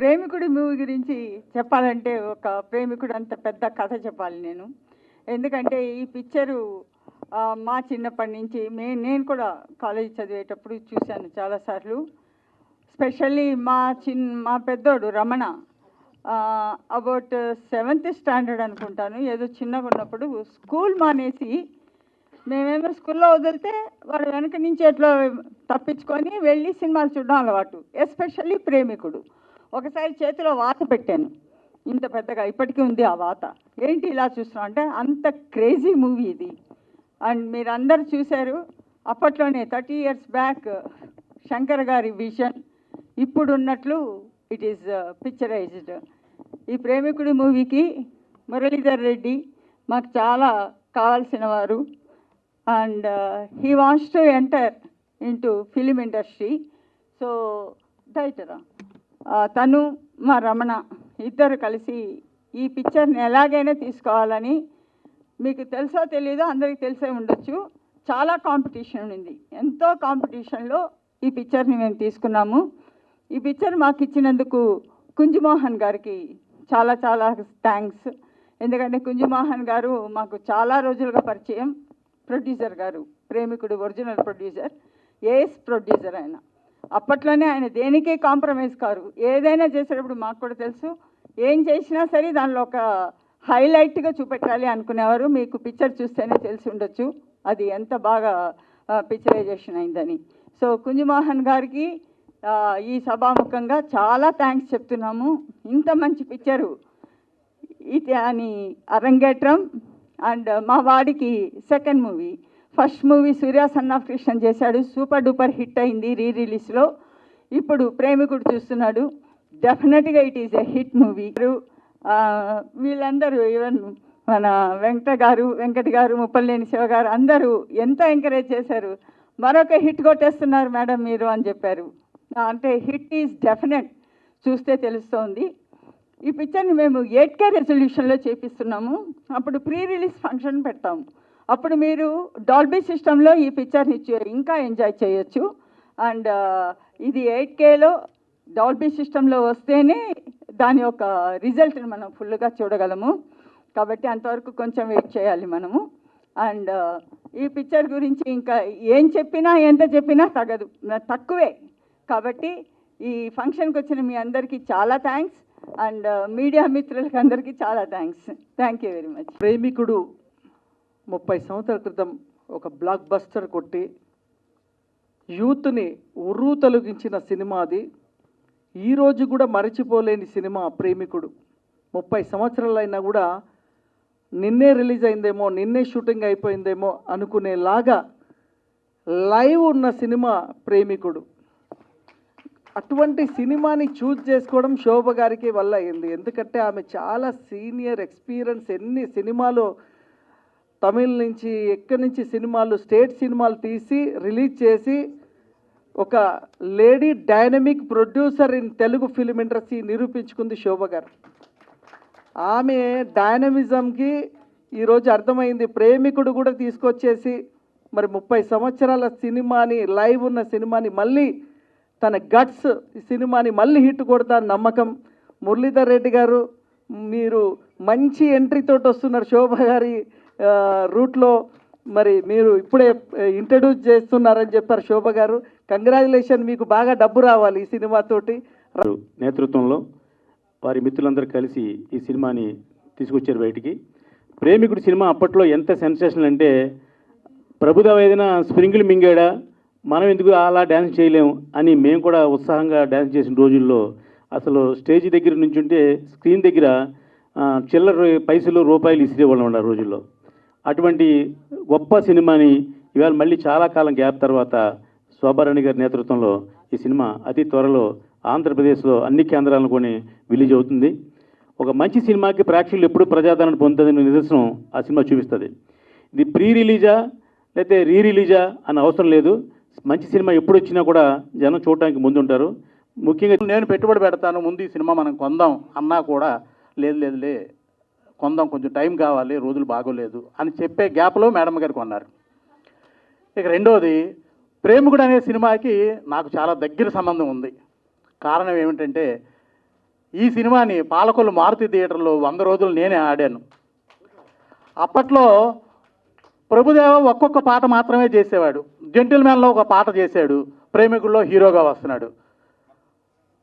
ప్రేమికుడి movie గురించి చెప్పాలంటే ఒక ప్రేమికుడు అంత పెద్ద కథ చెప్పాలి నేను. ఎందుకంటే ఈ పిక్చరు మా చిన్నప్పటి నుంచి నేను కూడా కాలేజ్ చదివేటప్పుడు చూశాను చాలాసార్లు. స్పెషల్లీ మా పెద్దోడు రమణ అబౌట్ 7th స్టాండర్డ్ అనుకుంటాను, ఏదో చిన్నగా ఉన్నప్పుడు స్కూల్ మానేసి మేమేమో స్కూల్లో వదిలితే వాడు వెనక నుంచి ఎట్లా తప్పించుకొని వెళ్ళి సినిమాలు చూడడం అలవాటు. ఎస్పెషల్లీ ప్రేమికుడు. ఒకసారి చేతిలో వాత పెట్టాను, ఇంత పెద్దగా ఇప్పటికీ ఉంది ఆ వాత. ఏంటి ఇలా చూస్తున్నాం అంటే అంత క్రేజీ మూవీ ఇది. అండ్ మీరు అందరు చూశారు అప్పట్లోనే 30 years బ్యాక్ శంకర్ గారి విజన్ ఇప్పుడు ఉన్నట్లు ఇట్ ఈస్ పిక్చరైజ్డ్. ఈ ప్రేమికుడి మూవీకి మురళీధర్ రెడ్డి మాకు చాలా కావాల్సిన వారు. And he wants to enter into film industry. So డైరెక్టరా తను మా రమణ ఇద్దరు కలిసి ఈ పిక్చర్ని ఎలాగైనా తీసుకోవాలని, మీకు తెలుసో తెలీదో అందరికీ తెలిసే ఉండొచ్చు, చాలా కాంపిటీషన్ ఉంది. ఎంతో కాంపిటీషన్లో ఈ పిక్చర్ని మేము తీసుకున్నాము. ఈ పిక్చర్ మాకు ఇచ్చినందుకు కుంజుమోహన్ గారికి చాలా చాలా థ్యాంక్స్. ఎందుకంటే కుంజుమోహన్ గారు మాకు చాలా రోజులుగా పరిచయం. ప్రొడ్యూసర్ గారు ప్రేమికుడు ఒరిజినల్ ప్రొడ్యూసర్, ఏఎస్ ప్రొడ్యూసర్ ఆయన. అప్పట్లోనే ఆయన దేనికే కాంప్రమైజ్ కారు. ఏదైనా చేసేటప్పుడు మాకు కూడా తెలుసు, ఏం చేసినా సరే దానిలో ఒక హైలైట్గా చూపెట్టాలి అనుకునేవారు. మీకు పిక్చర్ చూస్తేనే తెలిసి ఉండొచ్చు అది ఎంత బాగా పిక్చరైజేషన్ అయిందని. సో కుంజుమోహన్ గారికి ఈ సభాముఖంగా చాలా థ్యాంక్స్ చెప్తున్నాము. ఇంత మంచి పిక్చరు ఇది అని అరంగేట్రం. అండ్ మా వాడికి second movie, first movie Surya son of Krishna చేశాడు, సూపర్ డూపర్ హిట్ అయింది రిలీజ్లో. ఇప్పుడు ప్రేమికుడు చూస్తున్నాడు, డెఫినెట్గా it is a hit movie. వీళ్ళందరూ ఈవెన్ మన వెంకట్ గారు ముప్పలేని శివ గారు అందరూ ఎంతో ఎంకరేజ్ చేశారు. మరొక హిట్ కొట్టేస్తున్నారు మేడం మీరు అని చెప్పారు. అంటే హిట్ ఈజ్ డెఫినెట్, చూస్తే తెలుస్తోంది. ఈ పిక్చర్ని మేము 8K రెజల్యూషన్లో చేపిస్తున్నాము. అప్పుడు ప్రీ రిలీజ్ ఫంక్షన్ పెడతాము. అప్పుడు మీరు డాల్బీ సిస్టంలో ఈ పిక్చర్ని ఇంకా ఎంజాయ్ చేయొచ్చు. అండ్ ఇది 8Kలో డాల్బీ సిస్టంలో వస్తేనే దాని యొక్క రిజల్ట్ని మనం ఫుల్గా చూడగలము. కాబట్టి అంతవరకు కొంచెం వెయిట్ చేయాలి మనము. అండ్ ఈ పిక్చర్ గురించి ఇంకా ఏం చెప్పినా ఎంత చెప్పినా తక్కువే. కాబట్టి ఈ ఫంక్షన్కి వచ్చిన మీ అందరికీ చాలా థ్యాంక్స్. అండ్ మీడియా మిత్రులకి అందరికీ చాలా thanks. Thank you very much. ప్రేమికుడు 30 సంవత్సరాల క్రితం ఒక బ్లాక్ బస్టర్ కొట్టి యూత్ని ఉర్రూ తొలగించిన సినిమా అది. ఈరోజు కూడా మరచిపోలేని సినిమా ప్రేమికుడు. 30 సంవత్సరాలైనా కూడా నిన్నే రిలీజ్ అయిందేమో, నిన్నే షూటింగ్ అయిపోయిందేమో అనుకునేలాగా లైవ్ ఉన్న సినిమా ప్రేమికుడు. అటువంటి సినిమాని చూజ్ చేసుకోవడం శోభ గారికి వల్ల అయింది. ఎందుకంటే ఆమె చాలా సీనియర్ ఎక్స్పీరియన్స్, ఎన్ని సినిమాలు తమిళ్ నుంచి ఎక్కడి నుంచి సినిమాలు స్టేట్ సినిమాలు తీసి రిలీజ్ చేసి ఒక lady dynamic producer in Telugu film industry నిరూపించుకుంది శోభ గారు. ఆమె డైనమిజంకి ఈరోజు అర్థమైంది. ప్రేమికుడు కూడా తీసుకొచ్చేసి మరి 30 సంవత్సరాల సినిమాని, లైవ్ ఉన్న సినిమాని మళ్ళీ తన గట్స్ సినిమాని మళ్ళీ హిట్ కొడతా నమ్మకం. మురళీధర్ రెడ్డి గారు మీరు మంచి ఎంట్రీతో వస్తున్నారు శోభ గారి రూట్లో. మరి మీరు ఇప్పుడే ఇంట్రడ్యూస్ చేస్తున్నారని చెప్పారు శోభ గారు. కంగ్రాచులేషన్, మీకు బాగా డబ్బు రావాలి ఈ సినిమాతోటి. నేతృత్వంలో వారి మిత్రులందరూ కలిసి ఈ సినిమాని తీసుకొచ్చారు బయటికి. ప్రేమికుడు సినిమా అప్పట్లో ఎంత సెన్సేషనల్ అంటే, ప్రభుదేవ ఏదైనా స్ప్రింగిల్ మింగాడా, మనం ఎందుకు అలా డ్యాన్స్ చేయలేము అని మేము కూడా ఉత్సాహంగా డ్యాన్స్ చేసిన రోజుల్లో అసలు స్టేజ్ దగ్గర నుంచి ఉంటే స్క్రీన్ దగ్గర చిల్లర పైసలు రూపాయలు ఇసిరేవాళ్ళం ఉన్న రోజుల్లో. అటువంటి గొప్ప సినిమాని ఇవాళ మళ్ళీ చాలా కాలం గ్యాప్ తర్వాత శోభారాణి గారి నేతృత్వంలో ఈ సినిమా అతి త్వరలో ఆంధ్రప్రదేశ్లో అన్ని కేంద్రాలను కొని రిలీజ్ అవుతుంది. ఒక మంచి సినిమాకి ప్రేక్షకులు ఎప్పుడు ప్రజాదరణ పొందుతుందని నిదర్శనం ఆ సినిమా చూపిస్తుంది. ఇది ప్రీ రిలీజా లేకపోతే రీ రిలీజా అని అవసరం లేదు. మంచి సినిమా ఎప్పుడు వచ్చినా కూడా జనం చూడటానికి ముందుంటారు. ముఖ్యంగా నేను పెట్టుబడి పెడతాను, ముందు ఈ సినిమా మనం కొందాం అన్నా కూడా లేదులే కొందాం, కొంచెం టైం కావాలి, రోజులు బాగోలేదు అని చెప్పే గ్యాప్లో మేడం గారు కొన్నారు. ఇక రెండోది, ప్రేమికుడు అనే సినిమాకి నాకు చాలా దగ్గర సంబంధం ఉంది. కారణం ఏమిటంటే ఈ సినిమాని పాలకొల్లు మారుతి థియేటర్లో 100 రోజులు నేనే ఆడాను. అప్పట్లో ప్రభుదేవ ఒక్కొక్క పాట మాత్రమే చేసేవాడు. జెంటిల్మెన్లో ఒక పాట చేశాడు, ప్రేమికుల్లో హీరోగా వస్తున్నాడు.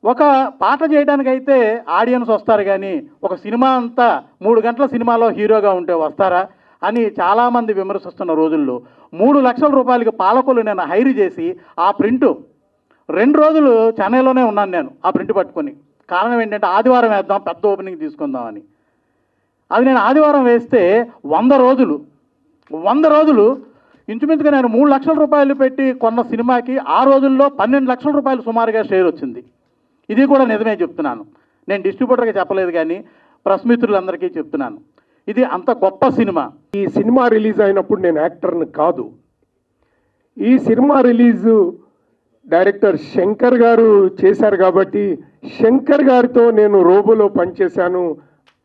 ఒక పాట చేయడానికైతే ఆడియన్స్ వస్తారు, కానీ ఒక సినిమా అంతా 3 గంటల సినిమాలో హీరోగా ఉంటే వస్తారా అని చాలామంది విమర్శిస్తున్న రోజుల్లో 3 లక్షల రూపాయలకి పాలకొల్లు నేను హైర్ చేసి ఆ ప్రింటు 2 రోజులు చెన్నైలోనే ఉన్నాను నేను ఆ ప్రింట్ పట్టుకొని. కారణం ఏంటంటే ఆదివారం వేద్దాం, పెద్ద ఓపెనింగ్ తీసుకుందామని. అది నేను ఆదివారం వేస్తే 100 రోజులు ఇంచుమించుగా నేను 3 లక్షల రూపాయలు పెట్టి కొన్న సినిమాకి ఆ రోజుల్లో 12 లక్షల రూపాయలు సుమారుగా షేర్ వచ్చింది. ఇది కూడా నిజమే చెప్తున్నాను, నేను డిస్ట్రిబ్యూటర్గా చెప్పలేదు కానీ ప్రెస్ మిత్రులందరికీ చెప్తున్నాను. ఇది అంత గొప్ప సినిమా. ఈ సినిమా రిలీజ్ అయినప్పుడు నేను యాక్టర్ని కాదు. ఈ సినిమా రిలీజు డైరెక్టర్ శంకర్ గారు చేశారు కాబట్టి శంకర్ గారితో నేను రోబోలో పనిచేశాను.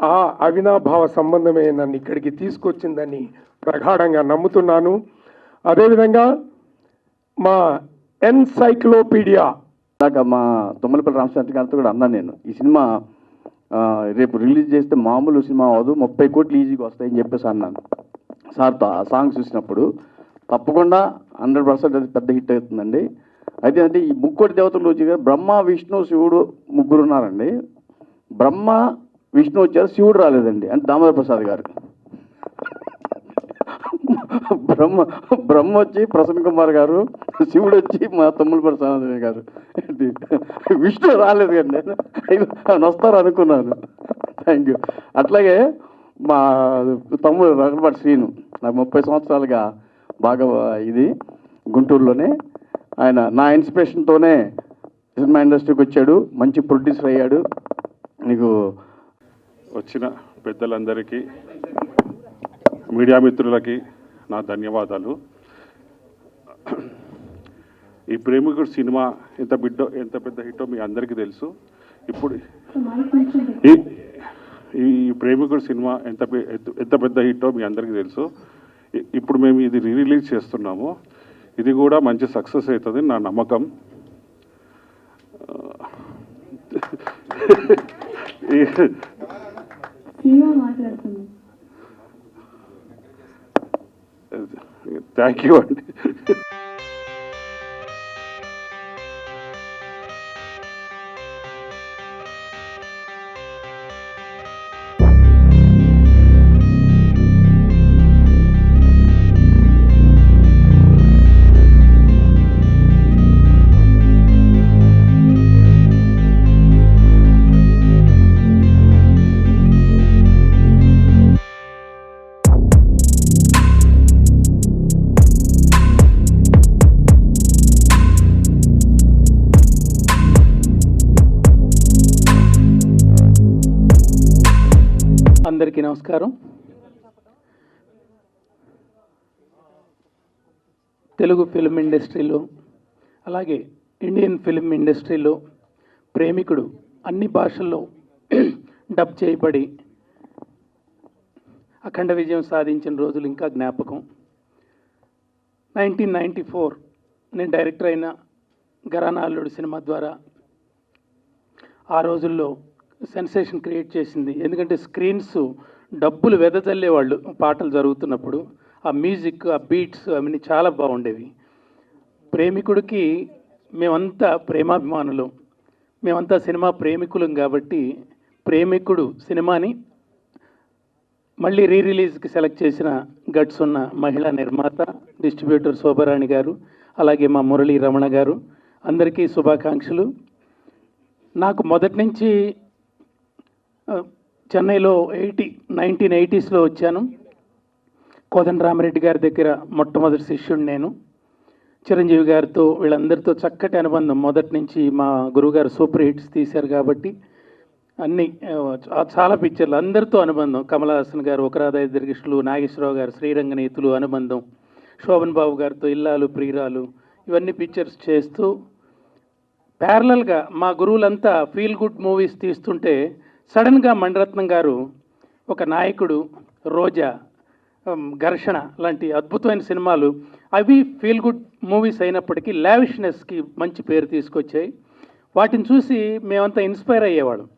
ఆ అవినాభావ సంబంధమే నన్ను ఇక్కడికి తీసుకొచ్చిందని ప్రగాఢంగా నమ్ముతున్నాను. అదేవిధంగా మా ఎన్సైక్లోపీడియా అలాగా మా తుమ్మలపల్లి రామశాంతి గారితో కూడా అన్నాను నేను, ఈ సినిమా రేపు రిలీజ్ చేస్తే మామూలు సినిమా అవ్వదు, 30 కోట్లు ఈజీగా వస్తాయని చెప్పేసి అన్నాను సార్తో. ఆ సాంగ్ చూసినప్పుడు తప్పకుండా 100% అది పెద్ద హిట్ అవుతుందండి. అయితే అంటే ఈ ముక్కోటి దేవతలు వచ్చి బ్రహ్మ విష్ణు శివుడు 3 ఉన్నారండి. బ్రహ్మ విష్ణు వచ్చారు, శివుడు రాలేదండి, అంటే దామోదర ప్రసాద్ గారు. బ్రహ్మ వచ్చి ప్రసన్న కుమార్ గారు, శివుడు వచ్చి మా తమ్ముళ్ళపల్లి సాంబశివరావు గారు, విష్ణు రాలేదు కండి, ఆయన వస్తారు అనుకున్నాను. Thank you. అట్లాగే మా తమ్ముడు రఘుపతి శ్రీను, నాకు 30 సంవత్సరాలుగా బాగా ఇది గుంటూరులోనే, ఆయన నా ఇన్స్పిరేషన్తోనే సినిమా ఇండస్ట్రీకి వచ్చాడు, మంచి ప్రొడ్యూసర్ అయ్యాడు. నీకు వచ్చిన పెద్దలందరికీ, మీడియా మిత్రులకి నా ధన్యవాదాలు. ఈ ప్రేమికుడు సినిమా ఎంత పెద్ద హిట్టో మీ అందరికీ తెలుసు. ఇప్పుడు ఈ ప్రేమికుడు సినిమా ఎంత పెద్ద హిట్టో మీ అందరికీ తెలుసు. ఇప్పుడు మేము ఇది రిలీజ్ చేస్తున్నాము. ఇది కూడా మంచి సక్సెస్ అవుతుంది నా నమ్మకం. థ్యాంక్ యూ అండి. అందరికీ నమస్కారం. తెలుగు ఫిల్మ్ ఇండస్ట్రీలో అలాగే ఇండియన్ ఫిల్మ్ ఇండస్ట్రీలో ప్రేమికుడు అన్ని భాషల్లో డబ్ చేయబడి అఖండ విజయం సాధించిన రోజులు ఇంకా జ్ఞాపకం. 1994 నేను డైరెక్టర్ అయిన ఘరానా అల్లుడు సినిమా ద్వారా ఆ రోజుల్లో సెన్సేషన్ క్రియేట్ చేసింది. ఎందుకంటే స్క్రీన్స్ డబ్బులు వెదజల్లేవాళ్ళు పాటలు జరుగుతున్నప్పుడు. ఆ మ్యూజిక్, ఆ బీట్స్ అవన్నీ చాలా బాగుండేవి. ప్రేమికుడికి మేమంతా ప్రేమాభిమానులు, మేమంతా సినిమా ప్రేమికులం కాబట్టి ప్రేమికుడు సినిమాని మళ్ళీ రిలీజ్కి సెలెక్ట్ చేసిన గట్స్ ఉన్న మహిళా నిర్మాత, డిస్ట్రిబ్యూటర్ శోభరాణి గారు, అలాగే మా మురళీ రమణ గారు, అందరికీ శుభాకాంక్షలు. నాకు మొదటి నుంచి చెన్నైలో 1980s వచ్చాను. కోదండరామరెడ్డి గారి దగ్గర మొట్టమొదటి శిష్యుడు నేను. చిరంజీవి గారితో వీళ్ళందరితో చక్కటి అనుబంధం మొదటి నుంచి. మా గురువుగారు సూపర్ హిట్స్ తీశారు కాబట్టి అన్ని చాలా పిక్చర్లు అందరితో అనుబంధం. కమల్ హాసన్ గారు, ఒకరాధ దీర్ఘిష్లు, నాగేశ్వరరావు గారు, శ్రీరంగనీతులు అనుబంధం, శోభన్ బాబు గారితో ఇల్లాలు ప్రియురాలు, ఇవన్నీ పిక్చర్స్ చేస్తూ ప్యారలల్గా మా గురువులంతా ఫీల్ గుడ్ మూవీస్ తీస్తుంటే సడన్గా మణిరత్నం గారు ఒక నాయకుడు, రోజా, ఘర్షణ లాంటి అద్భుతమైన సినిమాలు, అవి ఫీల్ గుడ్ మూవీస్ అయినప్పటికీ లావిష్నెస్కి మంచి పేరు తీసుకొచ్చాయి. వాటిని చూసి మేమంతా ఇన్స్పైర్ అయ్యేవాళ్ళం.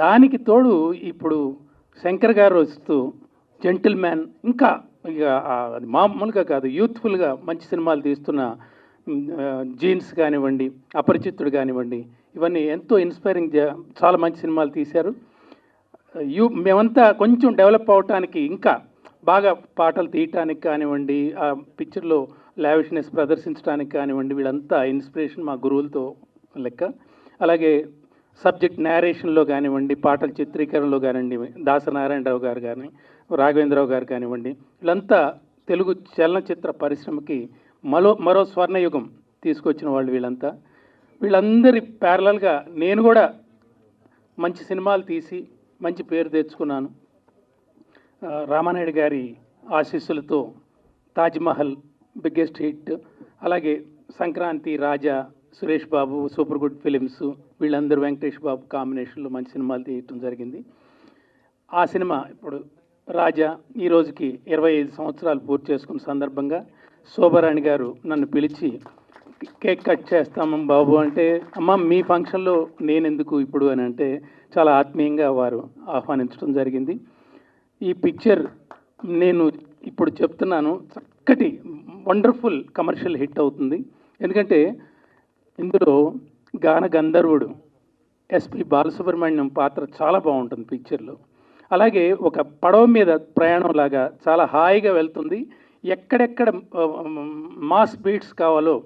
దానికి తోడు ఇప్పుడు శంకర్ గారు వస్తూ జెంటిల్ మ్యాన్, ఇంకా ఇక అది మామూలుగా కాదు, యూత్ఫుల్గా మంచి సినిమాలు తీస్తున్న జీన్స్ కానివ్వండి, అపరిచితుడు కానివ్వండి, ఇవన్నీ ఎంతో ఇన్స్పైరింగ్, చాలా మంచి సినిమాలు తీశారు. మేమంతా కొంచెం డెవలప్ అవటానికి, ఇంకా బాగా పాటలు తీయటానికి కానివ్వండి, ఆ పిక్చర్లో లావిష్నెస్ ప్రదర్శించడానికి కానివ్వండి, వీళ్ళంతా ఇన్స్పిరేషన్ మా గురువులతో లెక్క. అలాగే సబ్జెక్ట్ నేరేషన్లో కానివ్వండి, పాటల చిత్రీకరణలో కానివ్వండి, దాసనారాయణరావు గారు కానీ, రాఘవేంద్రరావు గారు కానివ్వండి, వీళ్ళంతా తెలుగు చలనచిత్ర పరిశ్రమకి మరో స్వర్ణయుగం తీసుకొచ్చిన వాళ్ళు వీళ్ళంతా. వీళ్ళందరి ప్యారలల్గా నేను కూడా మంచి సినిమాలు తీసి మంచి పేరు తెచ్చుకున్నాను. రామానాయుడు గారి ఆశీస్సులతో తాజ్మహల్ బిగ్గెస్ట్ హిట్, అలాగే సంక్రాంతి, రాజా, Suresh Babu, super good films, వీళ్ళందరూ వెంకటేష్ బాబు కాంబినేషన్లో మంచి సినిమాలు తీయటం జరిగింది. ఆ సినిమా ఇప్పుడు రాజా ఈ రోజుకి 25 సంవత్సరాలు పూర్తి చేసుకున్న సందర్భంగా శోభారాణి గారు నన్ను పిలిచి కేక్ కట్ చేస్తాము బాబు అంటే, అమ్మ మీ ఫంక్షన్లో నేనెందుకు ఇప్పుడు అని అంటే, చాలా ఆత్మీయంగా వారు ఆహ్వానించడం జరిగింది. ఈ పిక్చర్ నేను ఇప్పుడు చెప్తున్నాను, చక్కటి వండర్ఫుల్ కమర్షియల్ హిట్ అవుతుంది. ఎందుకంటే ఇందులో గాన గంధర్వుడు ఎస్పి బాలసుబ్రహ్మణ్యం పాత్ర చాలా బాగుంటుంది పిక్చర్లో. అలాగే ఒక పడవ మీద ప్రయాణం లాగా చాలా హాయిగా వెళ్తుంది. ఎక్కడెక్కడ మాస్ బీట్స్ కావాలో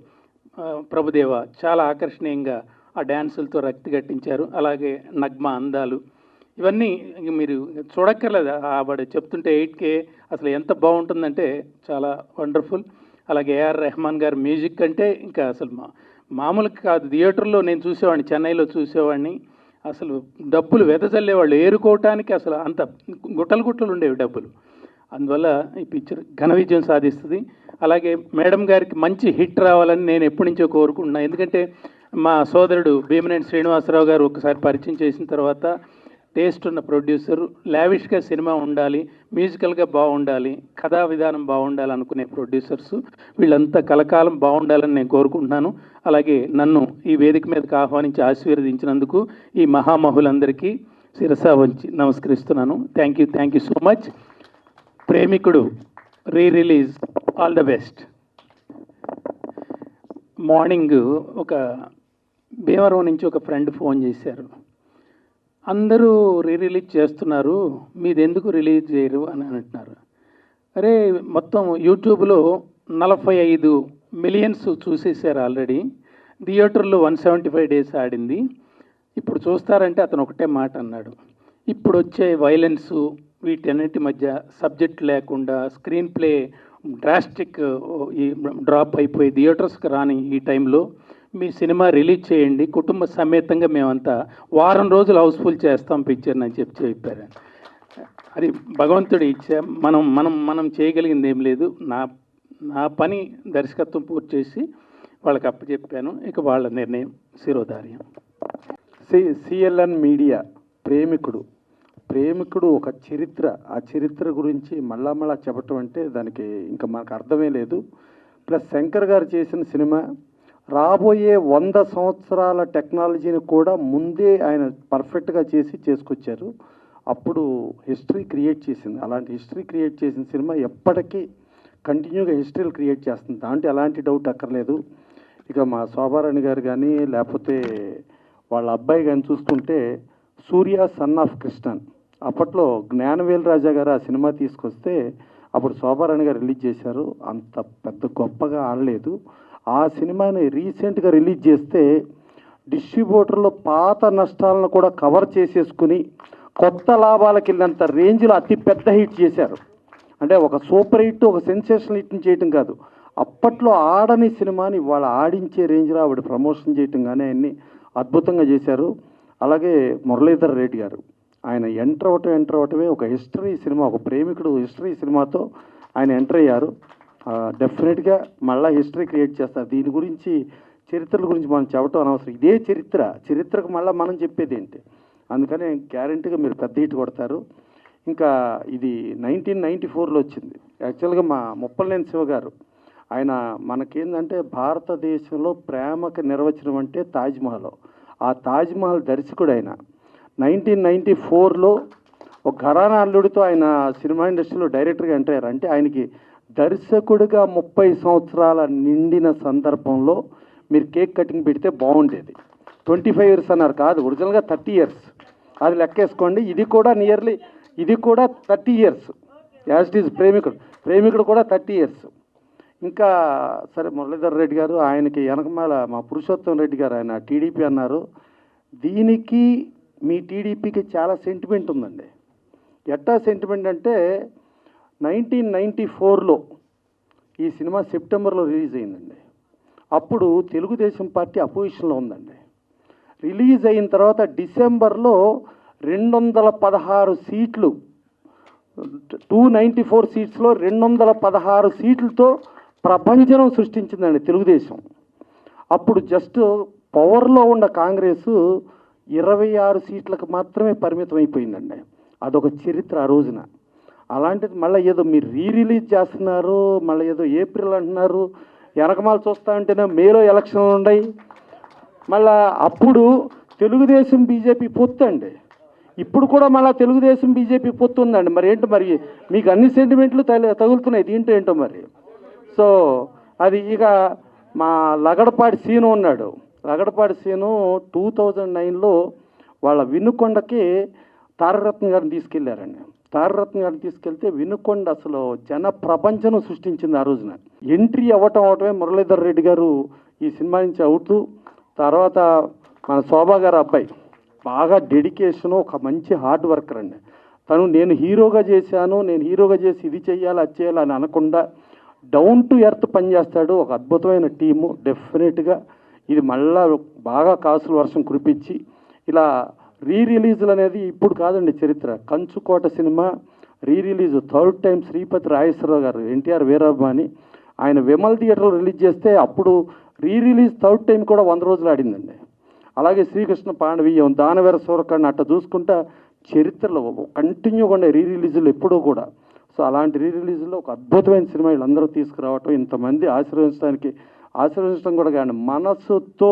ప్రభుదేవ చాలా ఆకర్షణీయంగా ఆ డ్యాన్సులతో రక్తి కట్టించారు. అలాగే నగ్మ అందాలు, ఇవన్నీ మీరు చూడక్కర్లేదు, వాడు చెప్తుంటే 8K అసలు ఎంత బాగుంటుందంటే చాలా వండర్ఫుల్. అలాగే ఏఆర్ రెహమాన్ గారు మ్యూజిక్ అంటే ఇంకా అసలు మామూలుగా కాదు. థియేటర్లో నేను చూసేవాడిని, చెన్నైలో చూసేవాడిని, అసలు డబ్బులు వెదజల్లేవాళ్ళు, ఏరుకోవటానికి అసలు అంత గుట్టలు ఉండేవి డబ్బులు. అందువల్ల ఈ పిక్చర్ ఘన విజయం సాధిస్తుంది. అలాగే మేడం గారికి మంచి హిట్ రావాలని నేను ఎప్పటి నుంచో కోరుకుంటున్నా. ఎందుకంటే మా సోదరుడు భీమనేని శ్రీనివాసరావు గారు ఒకసారి పరిచయం చేసిన తర్వాత, టేస్ట్ ఉన్న ప్రొడ్యూసర్, లావిష్గా సినిమా ఉండాలి, మ్యూజికల్గా బాగుండాలి, కథా విధానం బాగుండాలి అనుకునే ప్రొడ్యూసర్స్ వీళ్ళంతా కలకాలం బాగుండాలని నేను కోరుకుంటున్నాను. అలాగే నన్ను ఈ వేదిక మీదకి ఆహ్వానించి ఆశీర్వదించినందుకు ఈ మహామహులందరికీ శిరసా వంచి నమస్కరిస్తున్నాను. Thank you so much. Premikudu release, all the best. Morning ఒక భీమవరం నుంచి ఒక ఫ్రెండ్ ఫోన్ చేశారు, అందరూ రిలీజ్ చేస్తున్నారు, మీది ఎందుకు రిలీజ్ చేయరు అని అంటున్నారు. అరే మొత్తం యూట్యూబ్లో 45 మిలియన్స్ చూసేసారు ఆల్రెడీ, థియేటర్లో 175 డేస్ ఆడింది, ఇప్పుడు చూస్తారంటే అతను ఒకటే మాట అన్నాడు, ఇప్పుడు వచ్చే వైలెన్సు వీటన్నిటి మధ్య సబ్జెక్ట్ లేకుండా స్క్రీన్ ప్లే డ్రాస్టిక్ ఈ డ్రాప్ అయిపోయి థియేటర్స్కి రాని ఈ టైంలో మీ సినిమా రిలీజ్ చేయండి, కుటుంబ సమేతంగా మేమంతా వారం రోజులు హౌస్ఫుల్ చేస్తాం పిక్చర్ని అని చెప్పారు. అది భగవంతుడి ఇచ్చ. మనం చేయగలిగింది ఏం లేదు. నా పని దర్శకత్వం పూర్తి చేసి వాళ్ళకి అప్పచెప్పాను, ఇక వాళ్ళ నిర్ణయం శిరోధార్యం. సిఎల్ఎన్ మీడియా ప్రేమికుడు ఒక చరిత్ర, ఆ చరిత్ర గురించి మళ్ళా చెప్పటం అంటే దానికి ఇంకా మనకు అర్థమే లేదు. ప్లస్ శంకర్ గారు చేసిన సినిమా రాబోయే 100 సంవత్సరాల టెక్నాలజీని కూడా ముందే ఆయన పర్ఫెక్ట్గా చేసుకొచ్చారు. అప్పుడు హిస్టరీ క్రియేట్ చేసింది. అలాంటి హిస్టరీ క్రియేట్ చేసిన సినిమా ఎప్పటికీ కంటిన్యూగా హిస్టరీలు క్రియేట్ చేస్తుంది, దాంట్లో ఎలాంటి డౌట్ అక్కర్లేదు. ఇక మా శోభారాణి గారు కానీ లేకపోతే వాళ్ళ అబ్బాయి కానీ చూసుకుంటే, సూర్య సన్ ఆఫ్ కృష్ణన్, అప్పట్లో జ్ఞానవేల్ రాజా గారు ఆ సినిమా తీసుకొస్తే అప్పుడు శోభారాణి గారు రిలీజ్ చేశారు. అంత పెద్ద గొప్పగా ఆడలేదు. ఆ సినిమాని రీసెంట్గా రిలీజ్ చేస్తే డిస్ట్రిబ్యూటర్లో పాత నష్టాలను కూడా కవర్ చేసేసుకుని కొత్త లాభాలకు వెళ్ళినంత రేంజ్లో అతి పెద్ద హిట్ చేశారు. అంటే ఒక సూపర్ హిట్, ఒక సెన్సేషనల్ హిట్ని చేయటం కాదు, అప్పట్లో ఆడని సినిమాని ఇవాళ ఆడించే రేంజ్లో ఆవిడ ప్రమోషన్ చేయటం కానీ అన్నీ అద్భుతంగా చేశారు. అలాగే మురళీధర్ రెడ్డి గారు, ఆయన ఎంటర్ అవటమే ఒక హిస్టరీ సినిమా, ఒక ప్రేమికుడు హిస్టరీ సినిమాతో ఆయన ఎంటర్ అయ్యారు. డెఫినెట్గా మళ్ళీ హిస్టరీ క్రియేట్ చేస్తారు. దీని గురించి చరిత్రల గురించి మనం చెప్పడం అనవసరం, ఇదే చరిత్రకు మళ్ళీ మనం చెప్పేది ఏంటి. అందుకని గ్యారంటీగా మీరు పెద్ద హిట్ కొడతారు. ఇంకా ఇది 1994లో వచ్చింది. యాక్చువల్గా మా ముప్పలనేని శివ గారు, ఆయన మనకేందంటే భారతదేశంలో ప్రేమకు నిర్వచనం అంటే తాజ్మహల్. ఆ తాజ్మహల్ దర్శకుడు ఆయన. 1994లో ఒక ఘరానా అల్లుడితో ఆయన సినిమా ఇండస్ట్రీలో డైరెక్టర్గా ఎంటర్ అయ్యారు. అంటే ఆయనకి దర్శకుడిగా 30 సంవత్సరాల నిండిన సందర్భంలో మీరు కేక్ కటింగ్ పెడితే బాగుండేది. 25 ఇయర్స్ అన్నారు, కాదు ఒరిజినల్గా 30 ఇయర్స్. అది లెక్కేసుకోండి. ఇది కూడా nearly 30 years. As it is ప్రేమికుడు కూడా 30 ఇయర్స్. ఇంకా సరే మురళీధర్ రెడ్డి గారు, ఆయనకి వెనకమాల మా పురుషోత్తం రెడ్డి గారు, ఆయన టీడీపీ అన్నారు. దీనికి మీ టీడీపీకి చాలా సెంటిమెంట్ ఉందండి. ఎట్టా సెంటిమెంట్ అంటే 1994లో ఈ సినిమా సెప్టెంబర్లో రిలీజ్ అయిందండి. అప్పుడు తెలుగుదేశం పార్టీ అపోజిషన్లో ఉందండి. రిలీజ్ అయిన తర్వాత డిసెంబర్లో 216 సీట్లు, 294 సీట్స్లో 216 సీట్లతో ప్రపంచం సృష్టించిందండి తెలుగుదేశం. అప్పుడు జస్ట్ పవర్లో ఉన్న కాంగ్రెస్ 26 సీట్లకు మాత్రమే పరిమితం అయిపోయిందండి. అదొక చరిత్ర ఆ రోజున. అలాంటిది మళ్ళీ ఏదో మీరు రిలీజ్ చేస్తున్నారు, మళ్ళీ ఏదో ఏప్రిల్ అంటున్నారు. వెనకమాల చూస్తూ ఉంటేనే మేలో ఎలక్షన్లు ఉన్నాయి. మళ్ళా అప్పుడు తెలుగుదేశం బీజేపీ పొత్తు అండి. ఇప్పుడు కూడా మళ్ళీ తెలుగుదేశం బీజేపీ పొత్తు ఉందండి. మరి ఏంటో మరి మీకు అన్ని సెంటిమెంట్లు తగులుతున్నాయి, దీంట్లో ఏంటో మరి. సో అది ఇక మా లగడపాటి సీను ఉన్నాడు. లగడపాటి సీను 2009లో వాళ్ళ వినుకొండకి తారరత్న గారిని తీసుకెళ్లారండి. తారరత్న గారిని తీసుకెళ్తే వినుకొండ అసలు జన ప్రపంచం సృష్టించింది ఆ రోజున. ఎంట్రీ అవటమే మురళీధర్ రెడ్డి గారు ఈ సినిమా నుంచి అవుతూ, తర్వాత మన శోభా గారు అబ్బాయి బాగా డెడికేషను, ఒక మంచి హార్డ్ వర్కర్ అండి. తను నేను హీరోగా చేసి ఇది చేయాలి అది చేయాలి అని అనకుండా డౌన్ టు ఎర్త్ పనిచేస్తాడు. ఒక అద్భుతమైన టీము. డెఫినెట్గా ఇది మళ్ళా బాగా కాసుల వర్షం కురిపించి ఇలా రిలీజులు అనేది ఇప్పుడు కాదండి చరిత్ర. Kanchukota cinema release 3rd time Sripathi Rajeswara Rao గారు, ఎన్టీఆర్ వీరాభిమాని, ఆయన విమల్ థియేటర్లో రిలీజ్ చేస్తే అప్పుడు రిలీజ్ 3rd టైం కూడా 100 రోజులు ఆడిందండి. అలాగే శ్రీకృష్ణ పాండవీయం, దానవీర సూరకర్ణ అట్ట చూసుకుంటా చరిత్రలో కంటిన్యూగా ఉండే రిలీజులు ఎప్పుడూ కూడా. సో అలాంటి రిలీజుల్లో ఒక అద్భుతమైన సినిమా వీళ్ళందరూ తీసుకురావటం, ఇంతమంది ఆశీర్వదించడం కూడా కానీ మనసుతో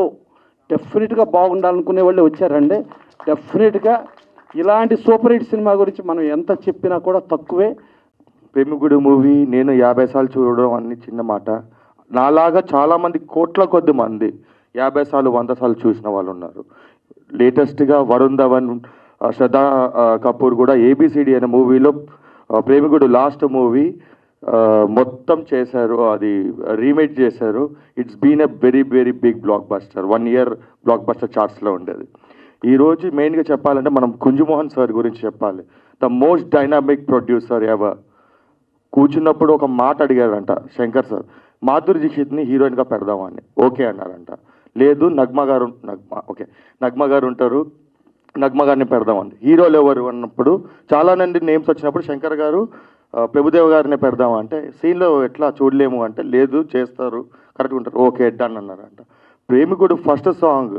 డెఫినెట్గా బాగుండాలనుకునే వాళ్ళే వచ్చారండి. డెఫినెట్గా ఇలాంటి సూపర్ హిట్ సినిమా గురించి మనం ఎంత చెప్పినా కూడా తక్కువే. ప్రేమికుడు మూవీ నేను 50 సార్లు చూడడం అన్ని చిన్న మాట. నాలాగా చాలామంది కోట్ల కొద్ది మంది 50 సార్లు 100 సార్లు చూసిన వాళ్ళు ఉన్నారు. లేటెస్ట్గా వరుణ్ ధవన్, శ్రద్ధా కపూర్ కూడా ఏబిసిడి అనే మూవీలో ప్రేమికుడు లాస్ట్ మూవీ మొత్తం చేశారు, అది రీమేక్ చేశారు. It's been a very very big blockbuster. 1 year blockbuster చార్ట్స్లో ఉండేది. ఈరోజు మెయిన్గా చెప్పాలంటే మనం కుంజుమోహన్ సార్ గురించి చెప్పాలి. The most dynamic producer ever. కూర్చున్నప్పుడు ఒక మాట అడిగారంట శంకర్ సార్, మాధురి దీక్షిత్ని హీరోయిన్గా పెడదామని. ఓకే అన్నారంట. లేదు నగ్మ గారు ఉంటారు, నగ్మ గారిని పెడదామని. హీరోలు ఎవరు అన్నప్పుడు చాలా మంది నేమ్స్ వచ్చినప్పుడు శంకర్ గారు ప్రభుదేవ్ గారిని పెడదామంటే సీన్లో ఎట్లా చూడలేము అంటే లేదు చేస్తారు, కరెక్ట్గా ఉంటారు, ఓకే డన్ అన్నారంట. ప్రేమికుడు ఫస్ట్ సాంగ్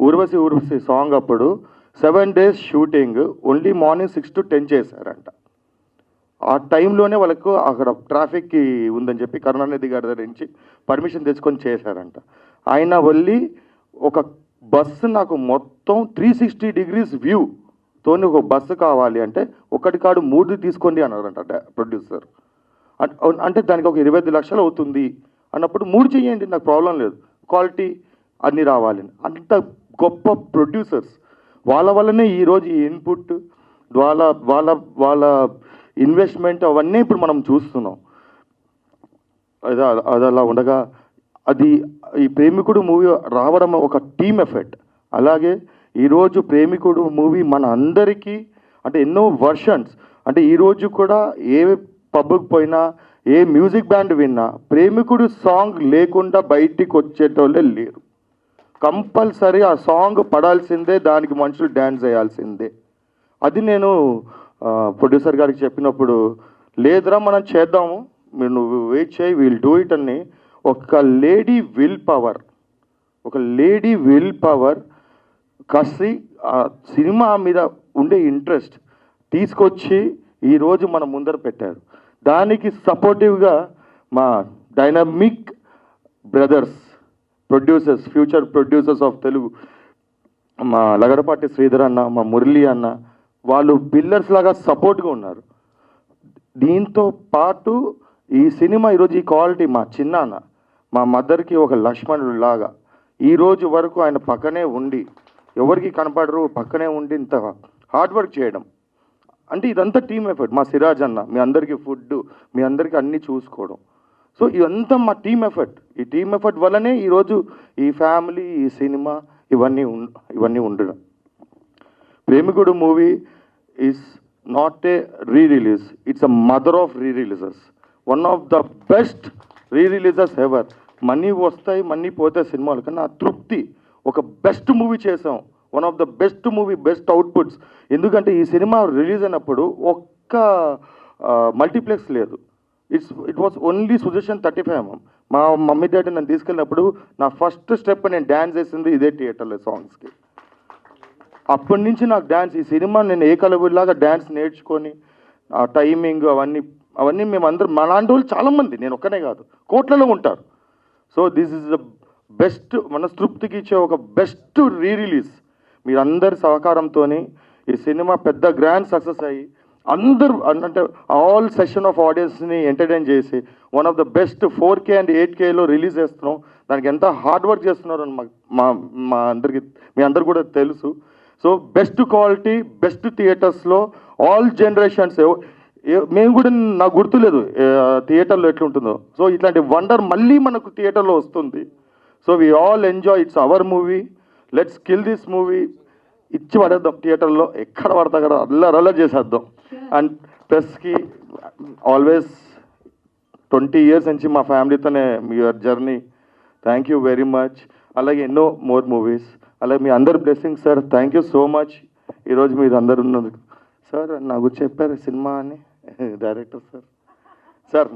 ఊర్వశి సాంగ్ అప్పుడు 7 days shooting, only morning 6 to 10 చేశారంట. ఆ టైంలోనే వాళ్ళకు అక్కడ ట్రాఫిక్కి ఉందని చెప్పి కరుణానిధి గారి దగ్గర నుంచి పర్మిషన్ తెచ్చుకొని చేశారంట. ఆయన వెళ్ళి ఒక బస్సు నాకు మొత్తం 360 degrees వ్యూతో ఒక బస్సు కావాలి అంటే ఒకటి కాడు 3 తీసుకోండి అన్నారంట ప్రొడ్యూసర్. అంటే దానికి ఒక 25 లక్షలు అవుతుంది అన్నప్పుడు 3 చేయండి, నాకు ప్రాబ్లం లేదు, క్వాలిటీ అన్నీ రావాలి. అంత గొప్ప ప్రొడ్యూసర్స్ వాళ్ళ వల్లనే ఈరోజు ఈ ఇన్పుట్ వాళ్ళ ఇన్వెస్ట్మెంట్ అవన్నీ ఇప్పుడు మనం చూస్తున్నాం. అది అలా ఉండగా అది ఈ ప్రేమికుడు మూవీ రావడం ఒక టీమ్ ఎఫెక్ట్. అలాగే ఈరోజు ప్రేమికుడు మూవీ మన అందరికీ అంటే ఎన్నో వర్షన్స్, అంటే ఈరోజు కూడా ఏ పబ్కి పోయినా ఏ మ్యూజిక్ బ్యాండ్ విన్నా ప్రేమికుడు సాంగ్ లేకుండా బయటికి వచ్చేటోళ్ళే లేరు. కంపల్సరీ ఆ సాంగ్ పడాల్సిందే, దానికి మనుషులు డ్యాన్స్ చేయాల్సిందే. అది నేను ప్రొడ్యూసర్ గారికి చెప్పినప్పుడు లేదురా మనం చేద్దాము, మీరు నువ్వు వెయిట్ చేయి, విల్ డూ ఇట్ అని ఒక లేడీ విల్ పవర్ కసి ఆ సినిమా మీద ఉండే ఇంట్రెస్ట్ తీసుకొచ్చి ఈరోజు మన ముందర పెట్టారు. దానికి సపోర్టివ్గా మా dynamic brothers producers, future producers of Telugu, మా లగడపాటి శ్రీధర్ అన్న, మా మురళి అన్న, వాళ్ళు పిల్లర్స్ లాగా సపోర్ట్గా ఉన్నారు. దీంతో పాటు ఈ సినిమా ఈరోజు ఈ క్వాలిటీ మా చిన్నాన్న, మా మదర్కి ఒక లక్ష్మణుడు లాగా ఈరోజు వరకు ఆయన పక్కనే ఉండి, ఎవరికి కనపడరు, పక్కనే ఉండి ఇంత హార్డ్ వర్క్ చేయడం అంటే ఇదంతా టీమ్ ఎఫర్ట్. మా సిరాజ్ అన్న మీ అందరికీ ఫుడ్, మీ అందరికీ అన్నీ చూసుకోవడం. సో ఇదంతా మా టీమ్ ఎఫర్ట్. ఈ టీమ్ ఎఫర్ట్ వల్లనే ఈరోజు ఈ ఫ్యామిలీ, ఈ సినిమా ఇవన్నీ ఉండడం. Premikudu movie is not a re-release, it's a mother of re-releases. One of the best re-releases ever. Money వస్తాయి, మనీ పోతాయి సినిమాలు, కానీ ఆ తృప్తి, ఒక బెస్ట్ మూవీ చేసాం, one of the best movie, best outputs. ఎందుకంటే ఈ సినిమా రిలీజ్ అయినప్పుడు ఒక్క మల్టీప్లెక్స్ లేదు. It was only suggestion 35mm. మా మమ్మీ డాడీ నన్ను తీసుకెళ్ళినప్పుడు నా ఫస్ట్ స్టెప్ నేను డ్యాన్స్ చేసింది ఇదే థియేటర్లో సాంగ్స్కి. అప్పటి నుంచి నాకు డ్యాన్స్, ఈ సినిమా నేను ఏకలవ్యులాగా డ్యాన్స్ నేర్చుకొని ఆ టైమింగ్ అవన్నీ మేమందరం, మా లాంటి వాళ్ళు చాలామంది, నేను ఒక్కనే కాదు, కోట్లలో ఉంటారు. So this is the best, మనస్తృప్తికి ఇచ్చే ఒక బెస్ట్ రీ-రిలీజ్. మీరందరి సహకారంతో ఈ సినిమా పెద్ద గ్రాండ్ సక్సెస్ అయ్యి అందరూ అంటే ఆల్ సెషన్ ఆఫ్ ఆడియన్స్ని ఎంటర్టైన్ చేసి one of the best 4K and 8Kలో రిలీజ్ చేస్తున్నాం. దానికి ఎంత హార్డ్ వర్క్ చేస్తున్నారు అని మా అందరికి, మీ అందరు కూడా తెలుసు. సో బెస్ట్ క్వాలిటీ, బెస్ట్ థియేటర్స్లో ఆల్ జనరేషన్స్. మేము కూడా, నాకు గుర్తులేదు థియేటర్లో ఎట్లుంటుందో. సో ఇట్లాంటి వండర్ మళ్ళీ మనకు థియేటర్లో వస్తుంది. So we all enjoy, it's our movie, let's kill this movie. ఇచ్చి పడేద్దాం థియేటర్లో, ఎక్కడ పడతా కదా అల్లరి చేసేద్దాం. అండ్ ప్రెస్కి ఆల్వేస్ 20 years నుంచి మా ఫ్యామిలీతోనే your journey. Thank you very much. అలాగే ఎన్నో మోర్ మూవీస్. అలాగే మీ అందరు blessing sir, thank you so much. ఈరోజు మీరు అందరు ఉన్నందుకు. సార్ నాకు చెప్పారు సినిమా అని డైరెక్టర్ సార్. సార్